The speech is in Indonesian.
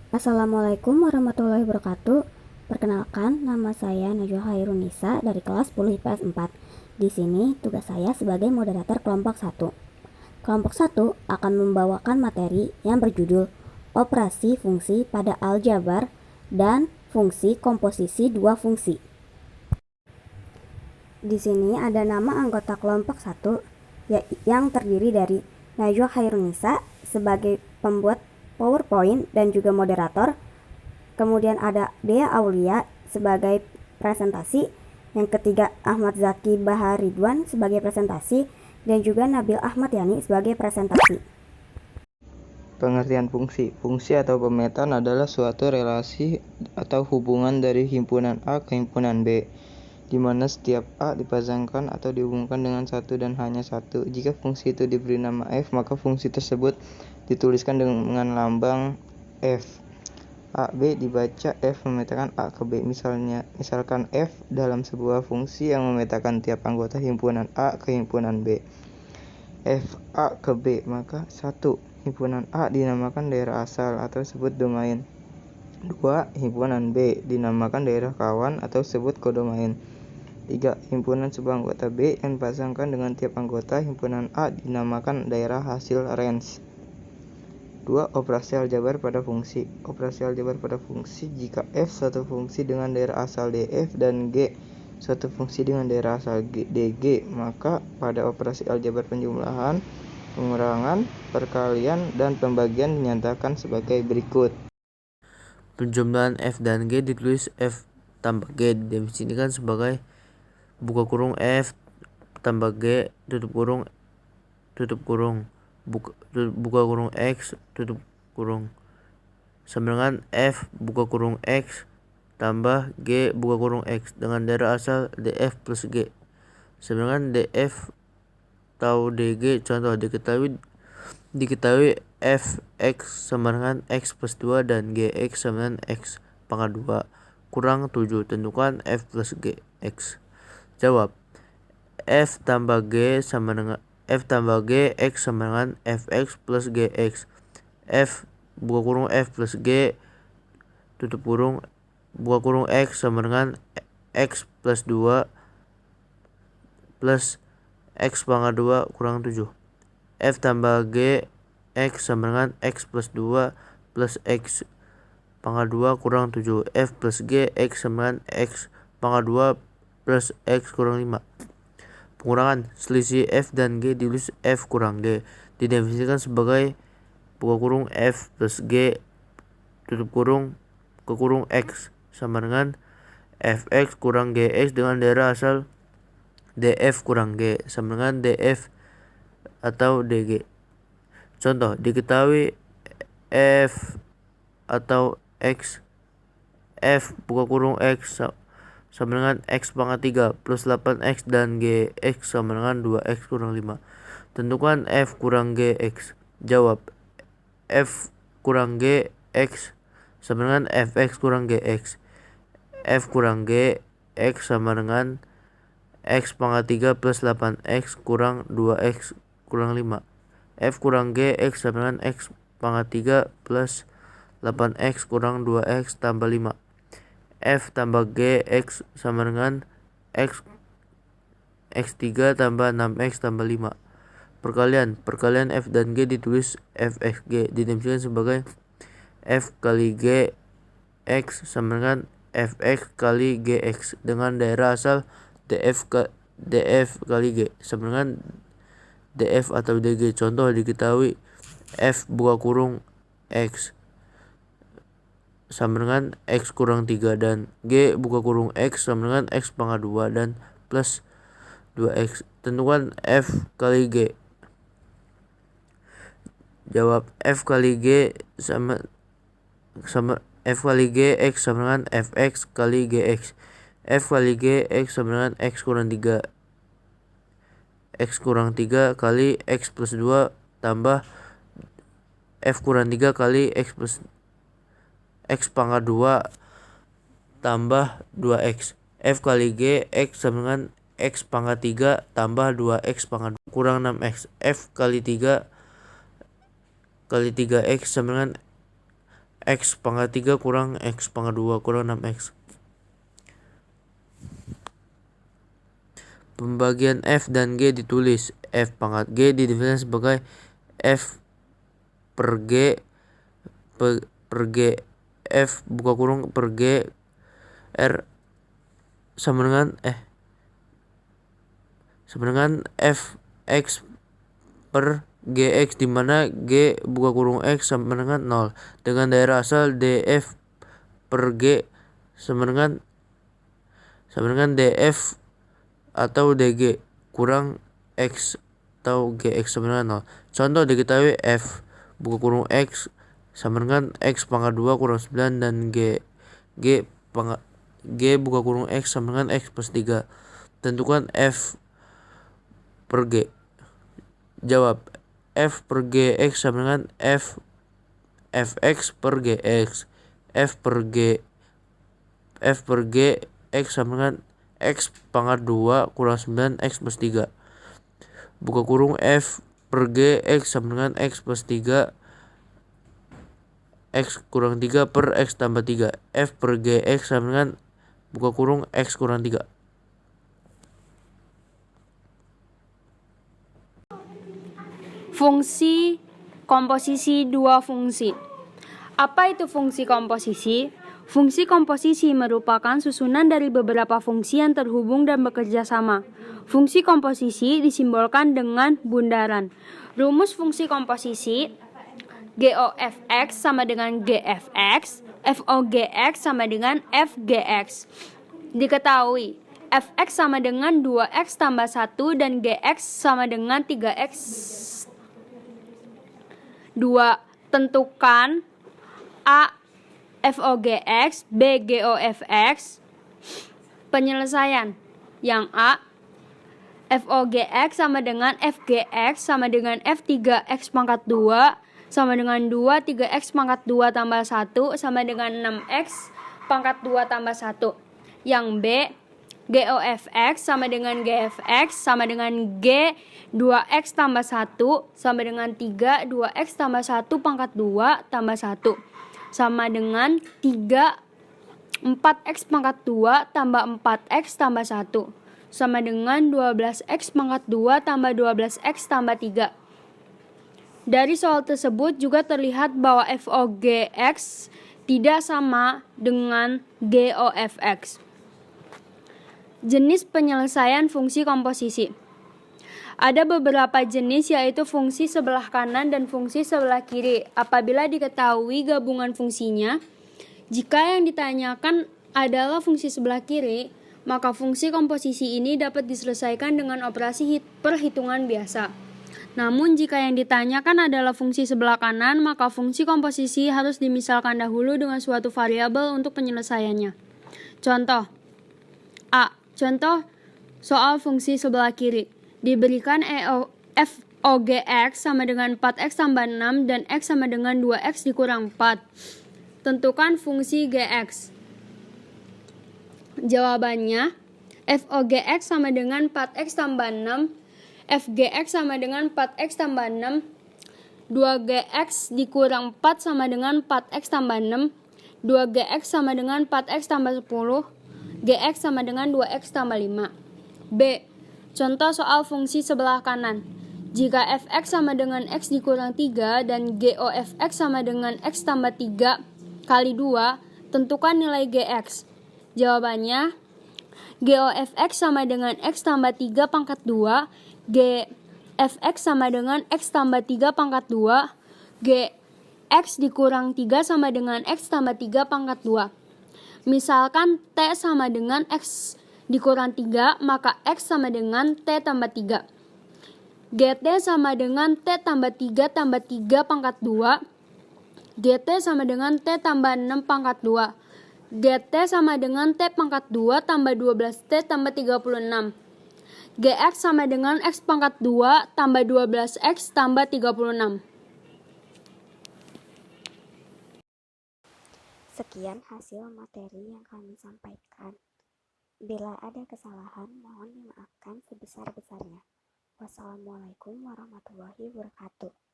Assalamualaikum warahmatullahi wabarakatuh. Perkenalkan, nama saya Najwa Khairunisa dari kelas 10 IPS 4. Di sini tugas saya sebagai moderator kelompok 1. Kelompok 1 akan membawakan materi yang berjudul Operasi Fungsi pada Aljabar dan Fungsi Komposisi Dua Fungsi. Di sini ada nama anggota kelompok 1 yang terdiri dari Najwa Khairunisa sebagai pembuat PowerPoint dan juga moderator. Kemudian ada Dea Aulia sebagai presentasi. Yang ketiga Ahmad Zaki Bahar Ridwan sebagai presentasi. Dan juga Nabil Ahmad Yani sebagai presentasi. Pengertian fungsi. Fungsi atau pemetaan adalah suatu relasi atau hubungan dari himpunan A ke himpunan B, di mana setiap A dipasangkan atau dihubungkan dengan satu dan hanya satu. Jika fungsi itu diberi nama F, maka fungsi tersebut dituliskan dengan lambang F. A, B dibaca F memetakan A ke B. Misalkan F dalam sebuah fungsi yang memetakan tiap anggota himpunan A ke himpunan B. F A ke B, maka 1. Himpunan A dinamakan daerah asal atau sebut domain. 2. Himpunan B dinamakan daerah kawan atau sebut kodomain. 3. Himpunan sebuah anggota B yang dipasangkan dengan tiap anggota himpunan A dinamakan daerah hasil range. 2. Operasi aljabar pada fungsi. Operasi aljabar pada fungsi jika F suatu fungsi dengan daerah asal DF dan G suatu fungsi dengan daerah asal DG, maka pada operasi aljabar penjumlahan, pengurangan, perkalian, dan pembagian dinyatakan sebagai berikut. Penjumlahan F dan G ditulis F tambah G didefinisikan sebagai buka kurung F tambah G tutup kurung buka kurung X tutup kurung sama dengan F buka kurung X tambah G buka kurung X dengan daerah asal DF plus G sama dengan DF atau DG. Contoh diketahui Fx sama dengan X plus 2 dan Gx sama dengan X pangkat 2 kurang 7. Tentukan F plus G X. Jawab. F tambah G sama dengan F tambah G X sama dengan Fx plus Gx. F buka kurung F plus G tutup kurung buka kurung X sama dengan X plus 2 plus X pangkat 2 kurang 7. F tambah G X sama dengan X plus 2 plus X pangkat 2 kurang 7. F plus G X sama dengan X pangkat 2 plus X kurang 5. Pengurangan selisih F dan G ditulis F kurang G didefinisikan sebagai buka kurung F plus G tutup kurung ke kurung X sama dengan Fx kurang Gx dengan daerah asal DF kurang G sama dengan DF atau DG. Contoh diketahui F atau X F buka kurung X sama dengan X pangkat 3 plus 8X dan Gx sama dengan 2X kurang 5. Tentukan F kurang Gx. Jawab. F kurang Gx sama dengan Fx kurang Gx. F kurang Gx sama dengan X pangkat 3 plus 8X kurang 2X kurang 5. F kurang Gx sama dengan X pangkat 3 plus 8X kurang 2X tambah 5. F tambah Gx sama dengan X3 tambah 6X tambah 5. Perkalian F dan G ditulis Fxg didefinisikan sebagai F kali G X sama dengan Fx kali Gx dengan daerah asal DF kali G sama dengan DF atau DG. Contoh diketahui F buka kurung X sama dengan X kurang 3 dan G buka kurung X sama dengan X pangkat 2 dan plus 2X. Tentukan F kali G. Jawab. F kali G sama F kali G X sama dengan Fx kali Gx. F kali G X sama dengan X kurang 3 X kurang 3 kali X plus 2 tambah F kurang 3 kali X plus X pangkat 2 tambah 2X. F kali G X sama dengan X pangkat 3 tambah 2X pangkat 2 kurang 6X. F kali 3 kali 3X sama dengan X pangkat 3 kurang X pangkat 2 kurang 6X. Pembagian F dan G ditulis. F pangkat G didefinisikan sebagai F per G per G. F buka kurung per G R sama dengan F X per Gx, di mana G buka kurung X sama dengan 0 dengan daerah asal df per G sama dengan df atau dg kurang X atau Gx sama dengan 0. Contoh diketahui F buka kurung X sama dengan X pangkat 2 kurang 9 dan G buka kurung X sama dengan X plus 3. Tentukan F per G. Jawab, F per Gx sama dengan Fx per Gx. F per Gx sama dengan X pangkat 2 kurang 9 X plus 3. Buka kurung F per Gx sama dengan X plus 3 X kurang 3 per X tambah 3. F per Gx sama dengan buka kurung X kurang 3. Fungsi komposisi dua fungsi. Apa itu fungsi komposisi? Fungsi komposisi merupakan susunan dari beberapa fungsi yang terhubung dan bekerja sama. Fungsi komposisi disimbolkan dengan bundaran. Rumus fungsi komposisi: GOFX sama dengan GFX, FOGX sama dengan FGX. Diketahui, Fx sama dengan 2x tambah 1 dan Gx sama dengan 3x 2. Tentukan A FOGX, B GOFX. Penyelesaian. Yang A, FOGX sama dengan FGX sama dengan F3X pangkat 2 sama dengan 2, 3X pangkat 2 tambah 1 sama dengan 6X pangkat 2 tambah 1. Yang B, GOFX sama dengan GFX sama dengan G 2X tambah 1 sama dengan 3, 2X tambah 1 pangkat 2 tambah 1 sama dengan 3, 4X pangkat 2 tambah 4X tambah 1 sama dengan 12X pangkat 2 tambah 12X tambah 3. Dari soal tersebut juga terlihat bahwa FOGX tidak sama dengan GOFX. Jenis penyelesaian fungsi komposisi. Ada beberapa jenis, yaitu fungsi sebelah kanan dan fungsi sebelah kiri. Apabila diketahui gabungan fungsinya, jika yang ditanyakan adalah fungsi sebelah kiri, maka fungsi komposisi ini dapat diselesaikan dengan operasi perhitungan biasa. Namun jika yang ditanyakan adalah fungsi sebelah kanan, maka fungsi komposisi harus dimisalkan dahulu dengan suatu variabel untuk penyelesaiannya. Contoh A. Contoh soal fungsi sebelah kiri. Diberikan FOGX sama dengan 4X tambah 6 dan X sama dengan 2X dikurang 4. Tentukan fungsi Gx. Jawabannya, FOGX sama dengan 4X tambah 6, FGX sama dengan 4X tambah 6, 2GX dikurang 4 sama dengan 4X tambah 6, 2GX sama dengan 4X tambah 10, Gx sama dengan 2X tambah 5. B. Contoh soal fungsi sebelah kanan. Jika Fx sama dengan X dikurang 3 dan GOFX sama dengan X tambah 3 kali 2, tentukan nilai Gx. Jawabannya, GOFX sama dengan X tambah 3 pangkat 2, GFX sama dengan X tambah 3 pangkat 2, Gx dikurang 3 sama dengan X tambah 3 pangkat 2. Misalkan T sama dengan X dikurang 3, maka X sama dengan T tambah 3. GT sama dengan T tambah 3 tambah 3 pangkat 2. GT sama dengan T tambah 6 pangkat 2. GT sama dengan T pangkat 2 tambah 12T tambah 36. Gx sama dengan X pangkat 2 tambah 12X tambah 36. Sekian hasil materi yang kami sampaikan. Bila ada kesalahan, mohon dimaafkan sebesar-besarnya. Wassalamualaikum warahmatullahi wabarakatuh.